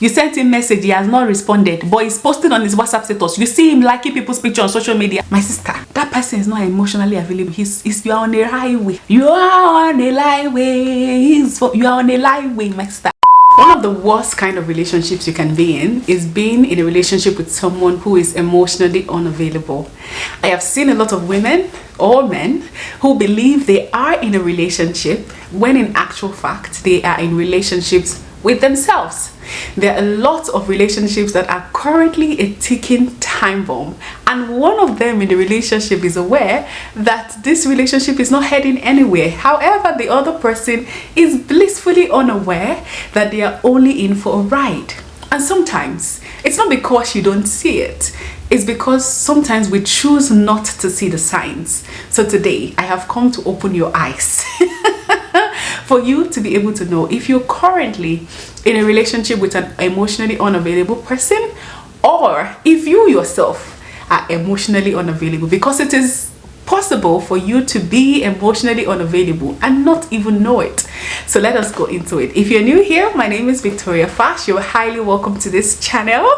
You sent him message, he has not responded, but he's posting on his WhatsApp status. You see him liking people's picture on social media. My sister, that person is not emotionally available. You are on a highway. You are on a highway. You are on a highway, my sister. One of the worst kind of relationships you can be in is being in a relationship with someone who is emotionally unavailable. I have seen a lot of women or men who believe they are in a relationship when in actual fact they are in relationships with themselves. There are a lot of relationships that are currently a ticking time bomb, and one of them in the relationship is aware that this relationship is not heading anywhere. However, the other person is blissfully unaware that they are only in for a ride. And sometimes it's not because you don't see it, it's because sometimes we choose not to see the signs. So today I have come to open your eyes for you to be able to know if you're currently in a relationship with an emotionally unavailable person, or if you yourself are emotionally unavailable, because it is possible for you to be emotionally unavailable and not even know it. So let us go into it. If you're new here, my name is Victoria Fash. You're highly welcome to this channel.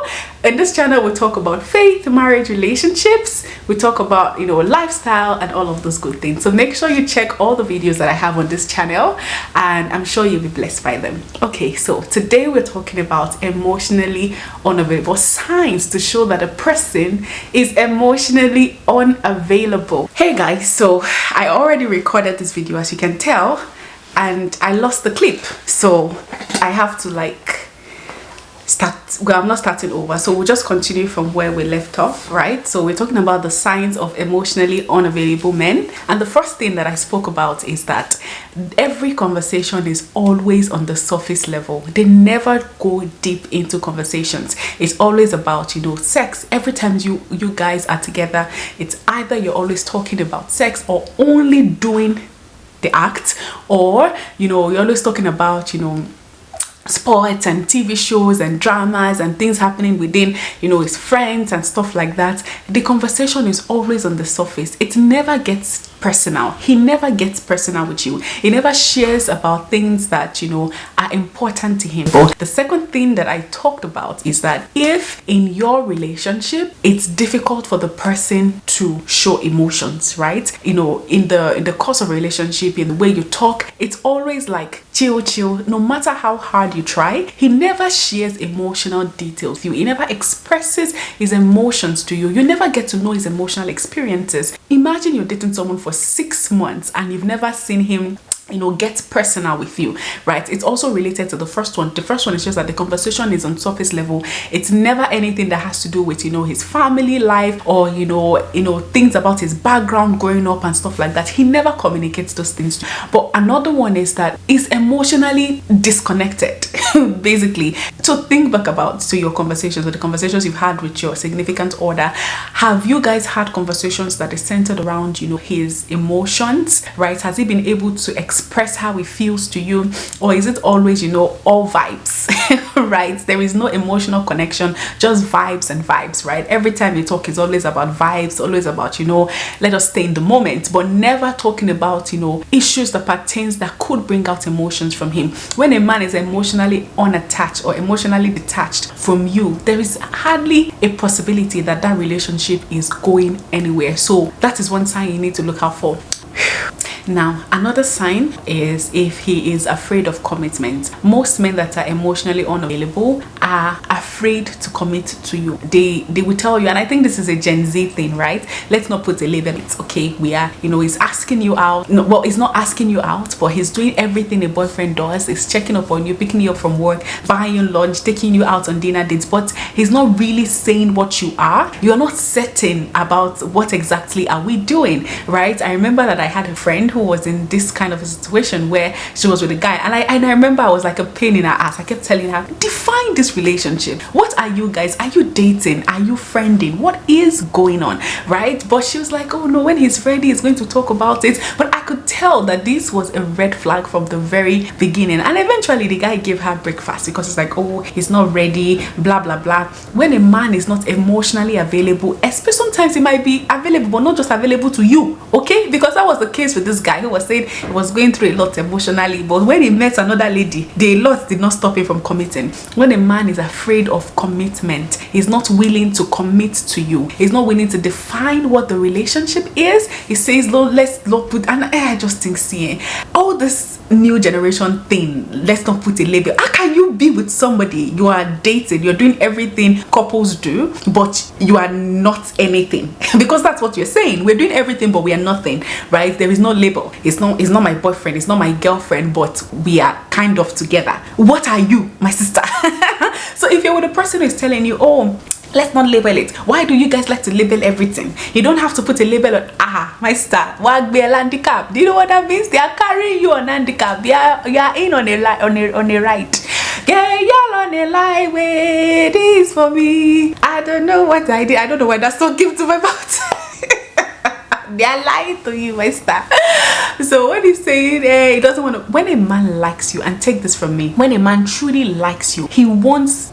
In this channel, we talk about faith, marriage, relationships. We talk about, lifestyle and all of those good things. So make sure you check all the videos that I have on this channel, and I'm sure you'll be blessed by them. Okay, so today we're talking about emotionally unavailable, signs to show that a person is emotionally unavailable. Hey guys, so I already recorded this video, as you can tell, and I lost the clip, so I have to I'm not starting over, so we'll just continue from where we left off, right? So we're talking about the signs of emotionally unavailable men, and the first thing that I spoke about is that every conversation is always on the surface level. They never go deep into conversations. It's always about sex. Every time you guys are together, it's either you're always talking about sex or only doing the act, or you're always talking about sports and TV shows and dramas and things happening within his friends and stuff like that. The conversation is always on the surface. It never gets personal. He never gets personal with you. He never shares about things that are important to him. But the second thing that I talked about is that if in your relationship it's difficult for the person to show emotions, right? In the course of a relationship, in the way you talk, it's always like chill. No matter how hard you try, he never shares emotional details with you. He never expresses his emotions to you. You never get to know his emotional experiences. Imagine you're dating someone for 6 months and you've never seen him get personal with you, right? It's also related to the first one. The first one is just that the conversation is on surface level. It's never anything that has to do with his family life or things about his background growing up and stuff like that. He never communicates those things. But another one is that he's emotionally disconnected basically. So think back to your conversations, or the conversations you've had with your significant other. Have you guys had conversations that is centered around his emotions, right? Has he been able to express how he feels to you, or is it always all vibes? Right? There is no emotional connection, just vibes and vibes, right? Every time you talk, it's always about vibes, always about let us stay in the moment, but never talking about issues that pertains that could bring out emotions from him. When a man is emotionally unattached or emotionally detached from you, there is hardly a possibility that that relationship is going anywhere. So that is one sign you need to look out for. Now, another sign is if he is afraid of commitment. Most men that are emotionally unavailable are afraid to commit to you. They will tell you, and I think this is a Gen Z thing, right? Let's not put a label. It's okay. We are, he's asking you out. No, well, he's not asking you out, but he's doing everything a boyfriend does. He's checking up on you, picking you up from work, buying you lunch, taking you out on dinner dates, but he's not really saying what you are. You're not certain about what exactly are we doing, right? I remember that I had a friend who was in this kind of a situation where she was with a guy, and I remember I was like a pain in her ass. I kept telling her, define this relationship. What are you guys? Are you dating? Are you friending? What is going on, right? But she was like, oh no, when he's ready, he's going to talk about it. But I could tell that this was a red flag from the very beginning, and eventually the guy gave her breakfast because it's like, oh, he's not ready, blah blah blah. When a man is not emotionally available, especially sometimes he might be available but not just available to you, okay? Because that was the case with this guy who was saying he was going through a lot emotionally, but when he met another lady, the lot did not stop him from committing. When a man man is afraid of commitment. He's not willing to commit to you. He's not willing to define what the relationship is. He says, let's not put, and I just think, see, all this new generation thing, let's not put a label. How can you be with somebody, you are dating, you're doing everything couples do, but you are not anything? Because that's what you're saying. We're doing everything, but we are nothing, right? There is no label. It's not my boyfriend, it's not my girlfriend, but we are kind of together. What are you, my sister? So if you're with a person who is telling you, oh, let's not label it. Why do you guys like to label everything? You don't have to put a label on, my star, handicap. Do you know what that means? They are carrying you on handicap. You are in on a ride. Yeah, y'all on a lie way. This for me. I don't know what I did. I don't know why that song came to my mouth. They are lying to you, my star. So what he's saying, he doesn't want to. When a man likes you, and take this from me, when a man truly likes you, he wants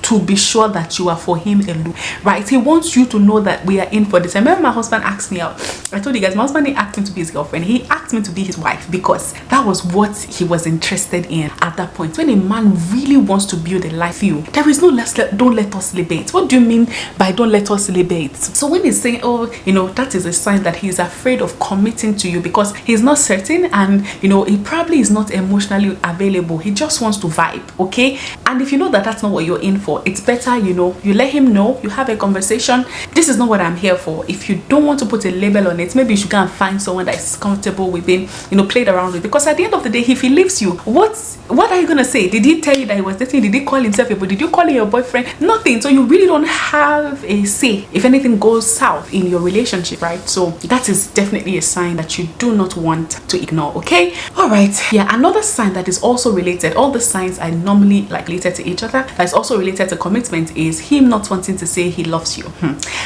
to be sure that you are for him alone, right? He wants you to know that we are in for this. I remember my husband asked me out. I told you guys, my husband didn't ask me to be his girlfriend. He asked me to be his wife, because that was what he was interested in at that point. When a man really wants to build a life for you, there is no don't let us debate. What do you mean by don't let us debate? So when he's saying, oh, that is a sign that he's afraid of committing to you, because he's not certain, and he probably is not emotionally available. He just wants to vibe, okay? And if you know that that's not what you're in for, it's better, you let him know, you have a conversation. This is not what I'm here for. If you don't want to put a label on it, maybe you should go and find someone that is comfortable with him, played around with. Because at the end of the day, if he leaves you, what are you gonna say? Did he tell you that he was dating? Did he call himself a boy? Did you call him your boyfriend? Nothing. So you really don't have a say if anything goes south in your relationship, right? So that is definitely a sign that you do not want to ignore, okay? All right. Yeah, another sign that is also related, all the signs are normally related to each other, that's also related to commitment, is him not wanting to say he loves you.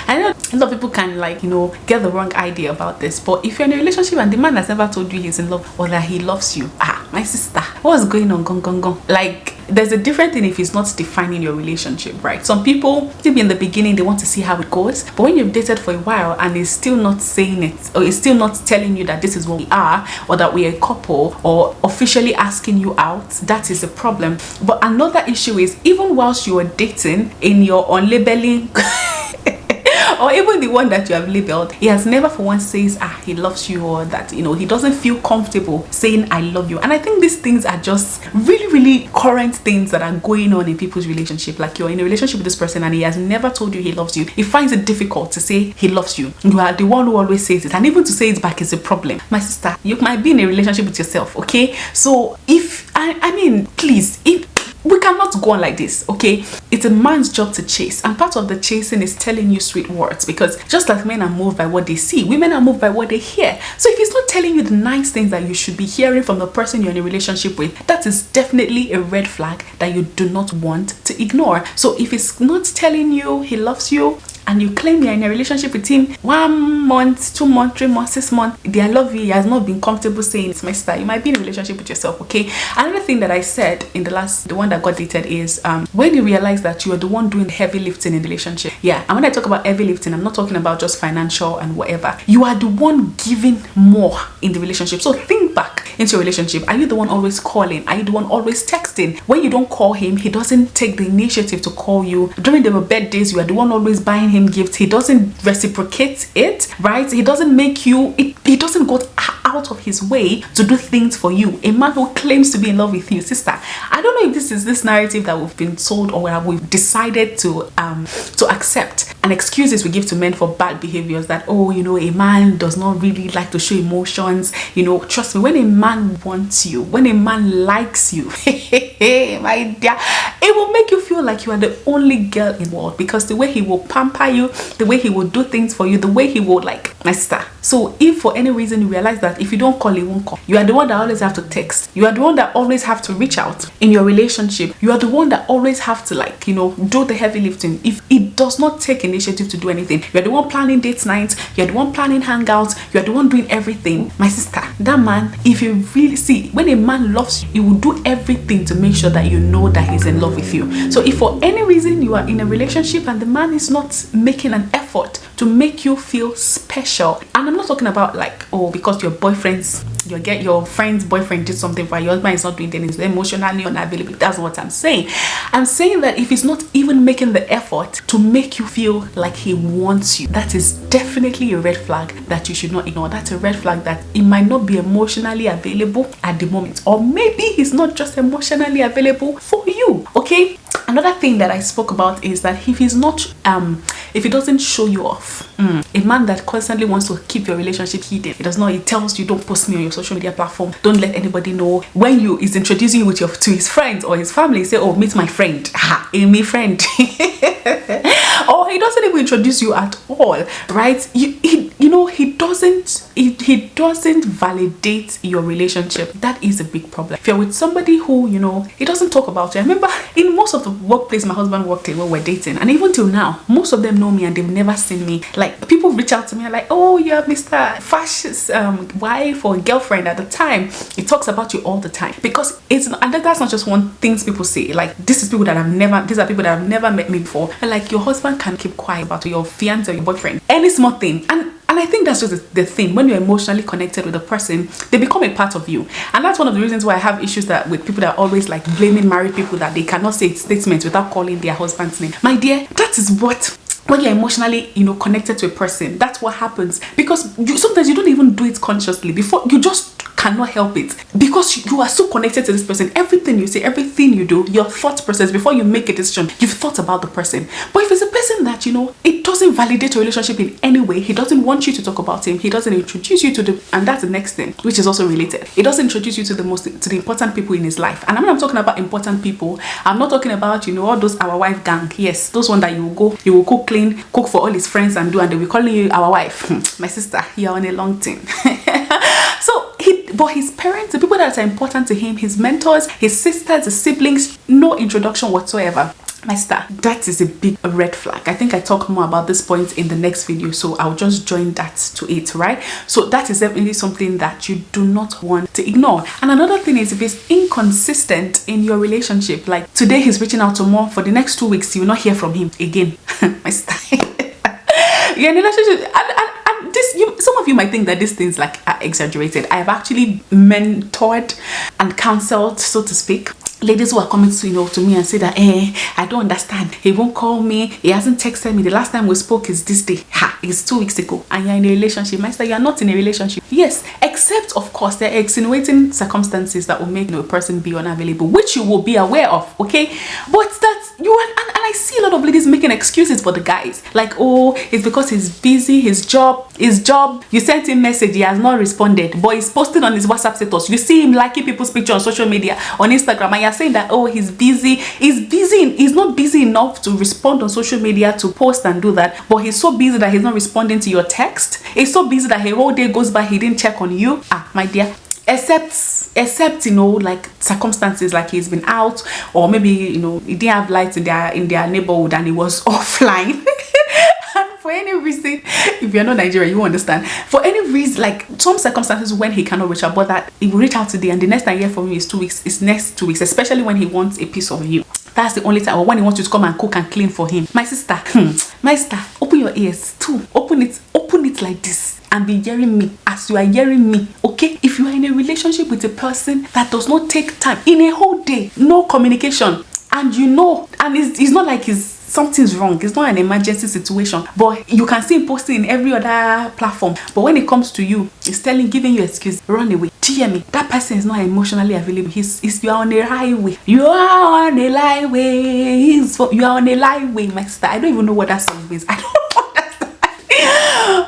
I know a lot of people can get the wrong idea about this, but if you're in a relationship and the man has never told you he's in love or that he loves you, my sister, what's going on? Gong. There's a different thing if he's not defining your relationship, right? Some people, maybe in the beginning, they want to see how it goes, but when you've dated for a while and he's still not saying it, or he's still not telling you that this is what we are, or that we're a couple, or officially asking you out, that is a problem. But another issue is, even whilst you are dating, in your unlabeling or even the one that you have labeled, he has never for once says he loves you, or that he doesn't feel comfortable saying I love you. And I think these things are just really current things that are going on in people's relationship. Like, you're in a relationship with this person and he has never told you he loves you. He finds it difficult to say he loves you. You are the one who always says it, and even to say it back is a problem. My sister, you might be in a relationship with yourself, okay? So if I mean, please, if we cannot go on like this, okay? It's a man's job to chase, and part of the chasing is telling you sweet words, because just like men are moved by what they see, women are moved by what they hear. So if he's not telling you the nice things that you should be hearing from the person you're in a relationship with, that is definitely a red flag that you do not want to ignore. So if he's not telling you he loves you, and you claim you're in a relationship with him 1 month, 2 months, 3 months, 6 months, I love you, he has not been comfortable saying it's my style, you might be in a relationship with yourself, okay? Another thing that I said in the one that got dated is when you realize that you are the one doing heavy lifting in the relationship. Yeah, and when I talk about heavy lifting, I'm not talking about just financial and whatever. You are the one giving more in the relationship. So think back into your relationship. Are you the one always calling? Are you the one always texting? When you don't call him, he doesn't take the initiative to call you. During the birthdays, you are the one always buying him gifts. He doesn't reciprocate it, right? He doesn't make you, he doesn't go out of his way to do things for you. A man who claims to be in love with you, sister. I don't know if this is this narrative that we've been told, or where we've decided to accept, and excuses we give to men for bad behaviors, that a man does not really like to show emotions. Trust me, when a man wants you, when a man likes you, my dear, it will make you feel like you are the only girl in the world, because the way he will pamper you, the way he will do things for you, the way he will my sister. So if for any reason you realize that if you don't call, he won't call, you are the one that always have to text, you are the one that always have to reach out in your relationship, you are the one that always have to do the heavy lifting. If it does not take initiative to do anything, you are the one planning date nights, you are the one planning hangouts, you are the one doing everything. My sister, that man, if you really see, when a man loves you, he will do everything to make sure that you know that he's in love with you. So if for any reason you are in a relationship and the man is not making an effort to make you feel special. And I'm not talking about like, oh, because your your friend's boyfriend did something for your husband is not doing anything, he's emotionally unavailable. That's what I'm saying. I'm saying that if he's not even making the effort to make you feel like he wants you, that is definitely a red flag that you should not ignore. That's a red flag that he might not be emotionally available at the moment, or maybe he's not just emotionally available for you. Okay, another thing that I spoke about is that if he's not if he doesn't show you off, a man that constantly wants to keep your relationship hidden, he tells you, don't post me on your social media platform, don't let anybody know. When he's introducing you to his friends or his family, say, oh, meet my friend, Amy friend. Or he doesn't even introduce you at all, right? He doesn't validate your relationship. That is a big problem. If you're with somebody who, he doesn't talk about you. I remember in most of the workplace my husband worked in when we're dating, and even till now, most of them know me and they've never seen me. Like, people reach out to me and like, oh, you're Mr. Fash's wife or girlfriend at the time. He talks about you all the time, because that's not just one thing people say. Like, these are people that have never met me before. And like, your husband can keep quiet about your fiance or your boyfriend, any small thing. And I think that's just the thing. When you're emotionally connected with a person, they become a part of you. And that's one of the reasons why I have issues with people that are always like blaming married people that they cannot say statements without calling their husband's name. My dear, that is what, when you're emotionally, connected to a person, that's what happens. Because sometimes you don't even do it consciously. Before, you just cannot help it, because you are so connected to this person. Everything you say, everything you do, your thought process before you make a decision, you've thought about the person. But if it's a person that it doesn't validate your relationship in any way, he doesn't want you to talk about him, he doesn't introduce you to and that's the next thing, which is also related. He doesn't introduce you to the important people in his life. And when I'm talking about important people, I'm not talking about all those our wife gang. Yes, those one that you will cook, clean, cook for all his friends and they will calling you our wife. My sister, you're on a long thing. But his parents, the people that are important to him, his mentors, his sisters, his siblings, no introduction whatsoever. My sister, that is a big red flag. I think I talk more about this point in the next video, so I'll just join that to it, right? So that is definitely something that you do not want to ignore. And another thing is, if it's inconsistent in your relationship, like today he's reaching out to more, for the next 2 weeks you will not hear from him again. My sister, you're in a relationship, some of you might think that these things are exaggerated. I have actually mentored and counseled, so to speak, ladies who are coming to me and say that, I don't understand, he won't call me, he hasn't texted me, the last time we spoke is this day, it's 2 weeks ago, and you're in a relationship. Master, you are not in a relationship. Yes, except of course there are extenuating circumstances that will make a person be unavailable, which you will be aware of, okay? But that you are, and I see a lot of ladies making excuses for the guys, like, oh, it's because he's busy, his job, you sent him message, he has not responded, but he's posting on his WhatsApp status, you see him liking people's picture on social media, on Instagram, and you're saying that, oh, he's not busy enough to respond on social media, to post and do that, but he's so busy that he's not responding to your text. He's so busy that a whole day goes by, he didn't check on you. My dear, except like circumstances like he's been out, or maybe he didn't have lights in their neighborhood and he was offline. For any reason, if you're not Nigerian, you understand. For any reason, like some circumstances when he cannot reach out, but that he will reach out today, and the next time you hear from him is 2 weeks, is next 2 weeks, especially when he wants a piece of you. That's the only time, or when he wants you to come and cook and clean for him. My sister, open your ears too. Open it like this and be hearing me as you are hearing me, okay? If you are in a relationship with a person that does not take time in a whole day, no communication, and and it's not like something's wrong, it's not an emergency situation, but you can see him posting in every other platform, but when it comes to you, he's giving you excuse, run away. Do you hear me? That person is not emotionally available. You are on a highway. You are on a highway. You are on a highway, my sister. I don't even know what that song means. I don't understand.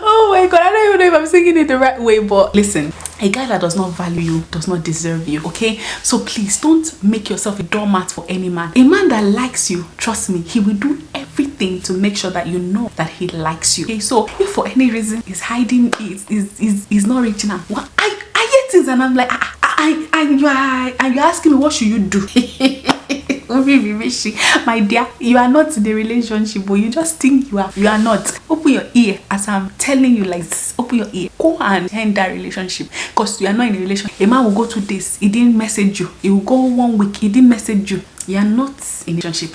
Oh my god, I don't even know if I'm singing it the right way, but listen, a guy that does not value you does not deserve you, okay? So please don't make yourself a doormat for any man. A man that likes you, trust me, he will do everything to make sure that you know that he likes you, okay? So if for any reason he's hiding, he's not reaching out, well, I hear things and I'm like, and you're asking me, what should you do? My dear, you are not in the relationship, but you just think you are not. Open your ear as I'm telling you, like this. Open your ear, go and end that relationship, because you are not in a relationship. A man will go 2 days, he didn't message you. He will go 1 week, he didn't message you. You are not in a relationship.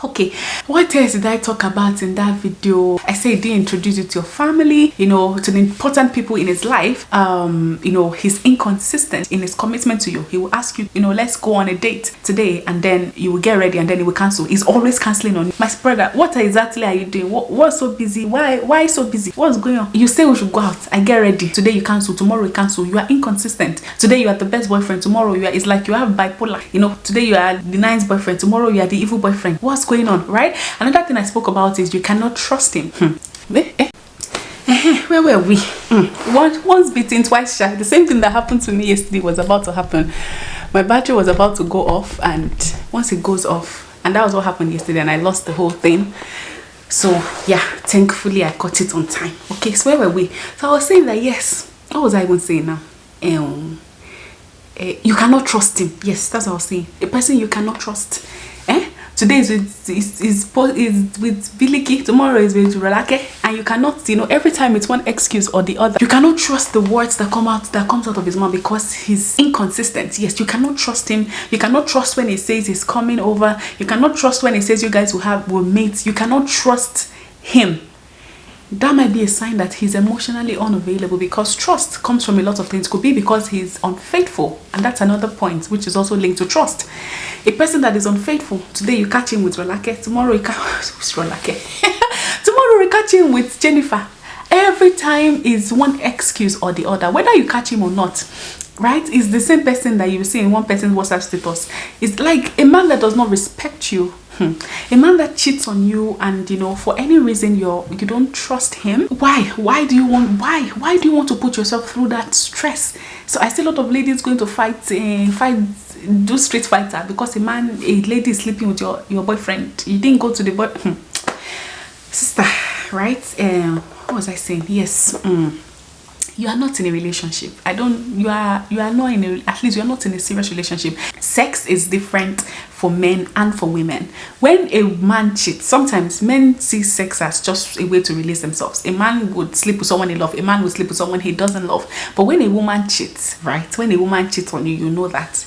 Okay, what else did I talk about in that video? I said he didn't introduce you to your family, you know, to the important people in his life. You know, he's inconsistent in his commitment to you. He will ask you, you know, let's go on a date today, and then you will get ready and then he will cancel. He's always canceling on you. My brother, what exactly are you doing? What's so busy? Why so busy? What's going on? You say we should go out, I get ready. Today you cancel, tomorrow you cancel. You are inconsistent. Today you are the best boyfriend, tomorrow you are, it's like you have bipolar. You know, today you are the nice boyfriend, tomorrow you are the evil boyfriend. What's going on, right? Another thing I spoke about is you cannot trust him. Where were we? Once bitten, twice shy. The same thing that happened to me yesterday was about to happen. My battery was about to go off, and once it goes off, and that was what happened yesterday, and I lost the whole thing. So yeah, thankfully I caught it on time. Okay, so where were we? So I was saying that, yes, what was I even saying now? You cannot trust him. Yes, that's what I was saying. A person you cannot trust. Today is with Biliki, tomorrow is with Rolake, and you cannot, you know, every time it's one excuse or the other. You cannot trust the words that comes out of his mouth because he's inconsistent. Yes, you cannot trust him. You cannot trust when he says he's coming over. You cannot trust when he says you guys will meet. You cannot trust him. That might be a sign that he's emotionally unavailable, because trust comes from a lot of things. It could be because he's unfaithful, and that's another point which is also linked to trust. A person that is unfaithful, today you catch him with Rolake, tomorrow you tomorrow you catch him with Jennifer. Every time is one excuse or the other, whether you catch him or not, right? It's the same person that you see in one person's WhatsApp status. It's like a man that does not respect you. A man that cheats on you, and you know, for any reason you don't trust him. Why do you want to put yourself through that stress? So I see a lot of ladies going to do street fighter because a lady is sleeping with your boyfriend. You didn't go to the sister, right? What was I saying? Yes. You are not in a relationship. You are not in a, at least you are not in a serious relationship. Sex is different for men and for women. When a man cheats, sometimes men see sex as just a way to release themselves. A man would sleep with someone he loves. A man would sleep with someone he doesn't love. But when a woman cheats, right? When a woman cheats on you, you know that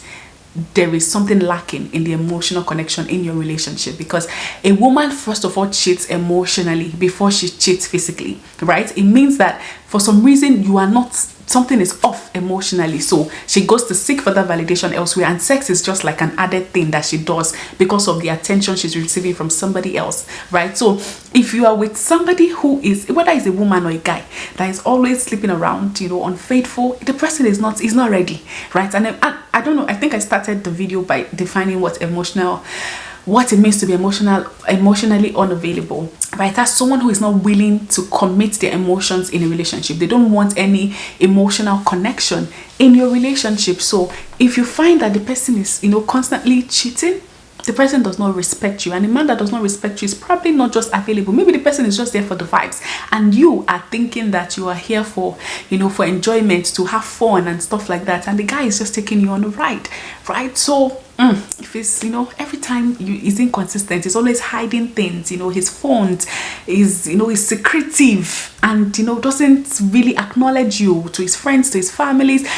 there is something lacking in the emotional connection in your relationship, because a woman first of all cheats emotionally before she cheats physically, right? It means that for some reason you are not, something is off emotionally, so she goes to seek further validation elsewhere, and sex is just like an added thing that she does because of the attention she's receiving from somebody else, right? So if you are with somebody who is, whether it's a woman or a guy, that is always sleeping around, you know, unfaithful, the person is not ready, right? And I don't know, I think I started the video by defining what it means to be emotionally unavailable, right? That's someone who is not willing to commit their emotions in a relationship. They don't want any emotional connection in your relationship. So if you find that the person is, you know, constantly cheating, the person does not respect you. And a man that does not respect you is probably not just available. Maybe the person is just there for the vibes, and you are thinking that you are here for, you know, for enjoyment, to have fun and stuff like that, and the guy is just taking you on a ride, right? So if it's, you know, every time he's inconsistent, he's always hiding things, you know, his phones is, you know, is secretive, and you know, doesn't really acknowledge you to his friends, to his families,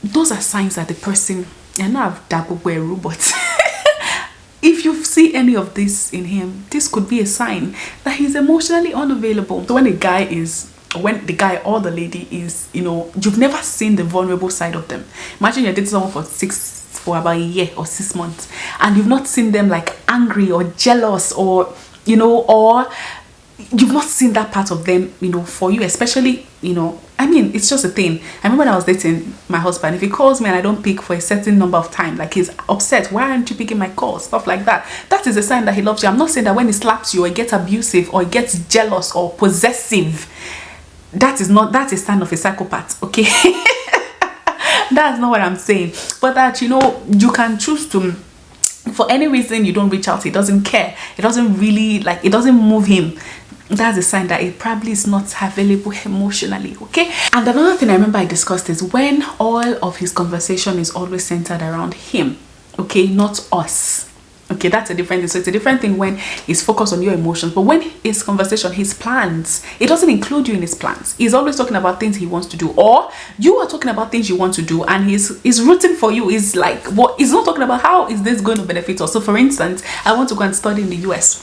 those are signs that the person, I know I've dabbled with, but if you see any of this in him, this could be a sign that he's emotionally unavailable. So when the guy or the lady is, you know, you've never seen the vulnerable side of them. Imagine you're dating someone for about a year or 6 months, and you've not seen them like angry or jealous, or, you know, or you've not seen that part of them, you know, for you, especially, you know, I mean, it's just a thing. I remember when I was dating my husband, if he calls me and I don't pick for a certain number of time, like he's upset, why aren't you picking my calls, stuff like that, that is a sign that he loves you. I'm not saying that when he slaps you or he gets abusive or he gets jealous or possessive, that is a sign of a psychopath, okay? That's not what I'm saying. But that, you know, you can choose to, for any reason you don't reach out, he doesn't care, it doesn't really, like, it doesn't move him, that's a sign that it probably is not available emotionally, okay? And another thing I remember I discussed is when all of his conversation is always centered around him, okay, not us. Okay, that's a different thing. So it's a different thing when he's focused on your emotions, but when his conversation, his plans, it doesn't include you in his plans. He's always talking about things he wants to do, or you are talking about things you want to do, and he's rooting for you. He's like, what? He's not talking about how is this going to benefit us. So for instance, I want to go and study in the US.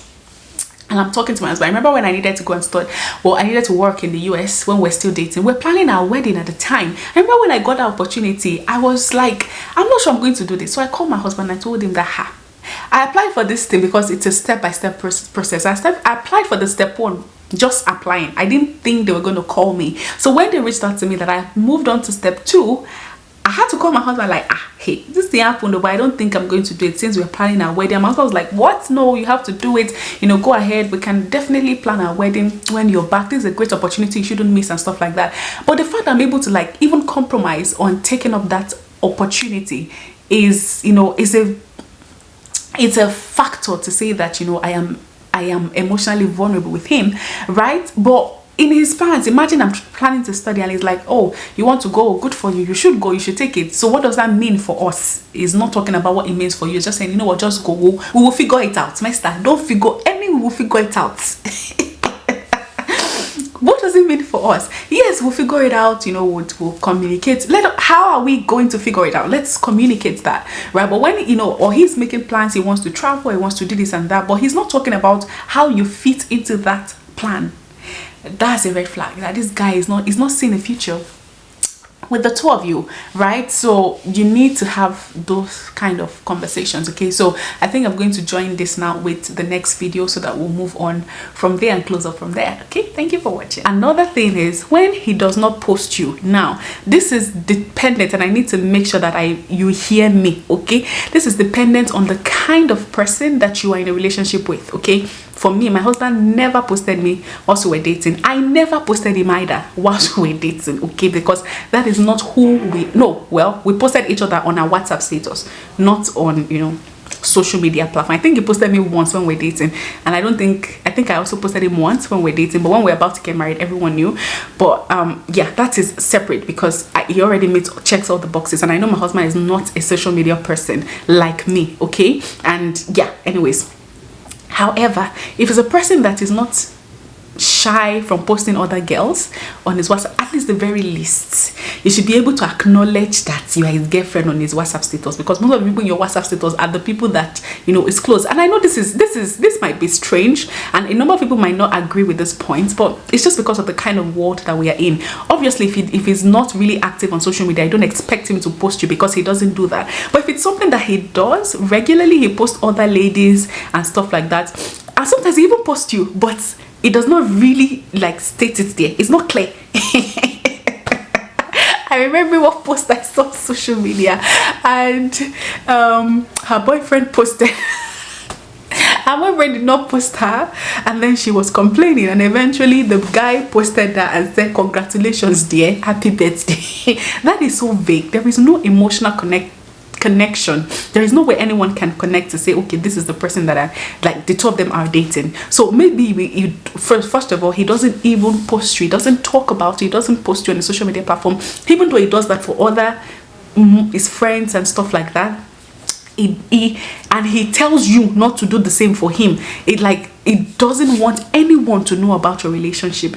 And I'm talking to my husband. I remember when I needed to go and study, well, I needed to work in the US when we're still dating. We're planning our wedding at the time. I remember when I got the opportunity, I was like, I'm not sure I'm going to do this. So I called my husband and I told him that, I applied for this thing because it's a step-by-step process. I applied for the step 1, just applying. I didn't think they were going to call me. So when they reached out to me that I moved on to step 2, I had to call my husband like, hey, this thing happened, but I don't think I'm going to do it since we're planning our wedding. My husband was like, what? No, you have to do it. You know, go ahead. We can definitely plan our wedding when you're back. This is a great opportunity you shouldn't miss and stuff like that. But the fact that I'm able to like even compromise on taking up that opportunity is, you know, it's a factor to say that, you know, I am emotionally vulnerable with him, right? But in his plans, imagine I'm planning to study and he's like, oh, you want to go, good for you, you should go, you should take it. So what does that mean for us? He's not talking about what it means for you. He's just saying, you know what, just go, we will figure it out. Mister, don't figure we will figure it out. What does it mean for us? Yes, we'll figure it out, you know, we'll communicate. How are we going to figure it out? Let's communicate that, right? But when, you know, or he's making plans, he wants to travel, he wants to do this and that, but he's not talking about how you fit into that plan. That's a red flag. That this guy is not seeing a future with the two of you, right? So you need to have those kind of conversations. Okay, so I think I'm going to join this now with the next video so that we'll move on from there and close up from there. Okay, thank you for watching. Another thing is when he does not post you. Now this is dependent, and I need to make sure that you hear me. Okay, this is dependent on the kind of person that you are in a relationship with. Okay, for me, my husband never posted me whilst we were dating. I never posted him either whilst we were dating. Okay, because that is not who we know. Well, we posted each other on our WhatsApp status, not on, you know, social media platform. I think he posted me once when we're dating, and I think I also posted him once when we're dating, but when we're about to get married, everyone knew. But yeah, that is separate because he already checks all the boxes, and I know my husband is not a social media person like me. Okay, and yeah, anyways, however, if it's a person that is not shy from posting other girls on his WhatsApp, at least the very least, you should be able to acknowledge that you are his girlfriend on his WhatsApp status, because most of the people in your WhatsApp status are the people that, you know, is close. And I know this might be strange, and a number of people might not agree with this point, but it's just because of the kind of world that we are in. Obviously, if he's not really active on social media, I don't expect him to post you because he doesn't do that. But if it's something that he does regularly, he posts other ladies and stuff like that, and sometimes he even posts you, but it does not really like state it there. It's not clear. I remember what post I saw on social media, and her boyfriend posted. Her boyfriend did not post her, and then she was complaining, and eventually the guy posted that and said, congratulations dear, happy birthday. That is so vague. There is no emotional connection. There is no way anyone can connect to say, okay, this is the person that I like, the two of them are dating. So maybe first of all, he doesn't even post you, he doesn't talk about you, he doesn't post you on a social media platform, even though he does that for other his friends and stuff like that. And he tells you not to do the same for him. It doesn't want anyone to know about your relationship.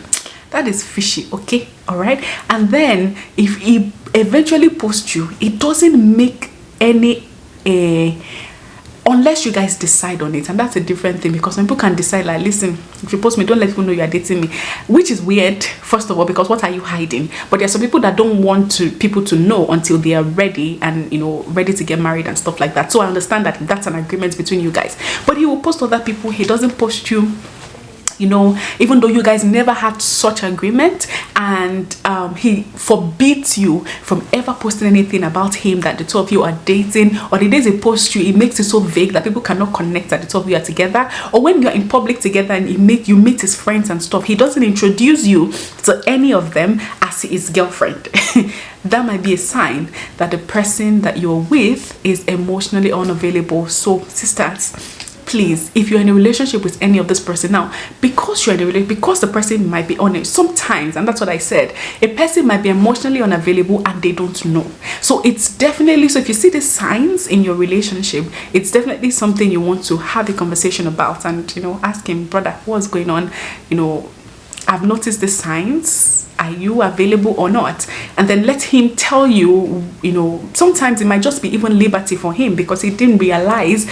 That is fishy. Okay, all right. And then if he eventually posts you, it doesn't make any unless you guys decide on it, and that's a different thing, because some people can decide like, listen, if you post me, don't let people know you are dating me, which is weird, first of all, because what are you hiding? But there are some people that don't want people to know until they are ready, and you know, ready to get married and stuff like that. So I understand that that's an agreement between you guys, but he will post other people, he doesn't post you, you know, even though you guys never had such agreement, and he forbids you from ever posting anything about him that the two of you are dating, or the days he posts you, it makes it so vague that people cannot connect that the two of you are together. Or when you're in public together and you meet his friends and stuff, he doesn't introduce you to any of them as his girlfriend. That might be a sign that the person that you're with is emotionally unavailable. So sisters, please, if you're in a relationship with any of this person now, because you're in a relationship, because the person might be honest sometimes, and that's what I said, a person might be emotionally unavailable and they don't know. So it's definitely, so if you see the signs in your relationship, it's definitely something you want to have a conversation about, and ask him, brother, what's going on? I've noticed the signs. Are you available or not? And then let him tell you. Sometimes it might just be even liberty for him because he didn't realize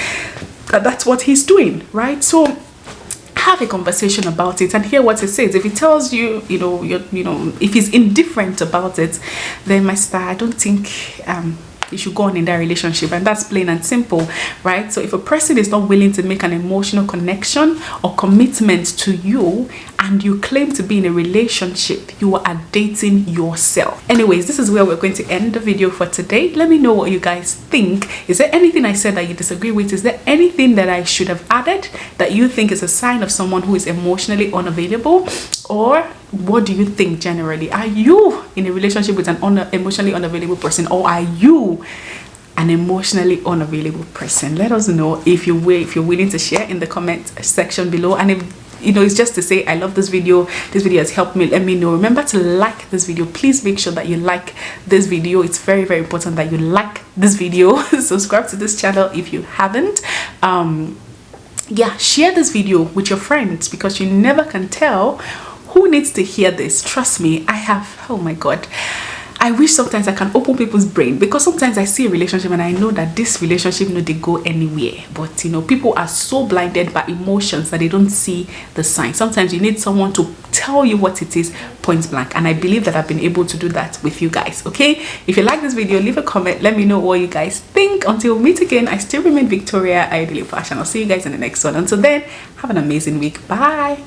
that that's what he's doing, right? So have a conversation about it and hear what he says. If he tells you, if he's indifferent about it, then my star, I don't think you should go on in that relationship, and that's plain and simple, right? So if a person is not willing to make an emotional connection or commitment to you, and you claim to be in a relationship, you are dating yourself. Anyways, this is where we're going to end the video for today. Let me know what you guys think. Is there anything I said that you disagree with? Is there anything that I should have added that you think is a sign of someone who is emotionally unavailable? Or what do you think generally? Are you in a relationship with an emotionally unavailable person, or are you an emotionally unavailable person? Let us know if you're willing to share in the comment section below. And if it's just to say I love this video has helped me, let me know. Remember to like this video. Please make sure that you like this video. It's very, very important that you like this video. Subscribe to this channel if you haven't. Yeah, share this video with your friends, because you never can tell who needs to hear this. Trust me, I have, oh my god, I wish sometimes I can open people's brain, because sometimes I see a relationship and I know that this relationship they go anywhere, but people are so blinded by emotions that they don't see the signs. Sometimes you need someone to tell you what it is point blank, and I believe that I've been able to do that with you guys. Okay, if you like this video, leave a comment, let me know what you guys think. Until we meet again, I still remain Victoria, Ideally Fashion. I'll see you guys in the next one. Until then, have an amazing week. Bye.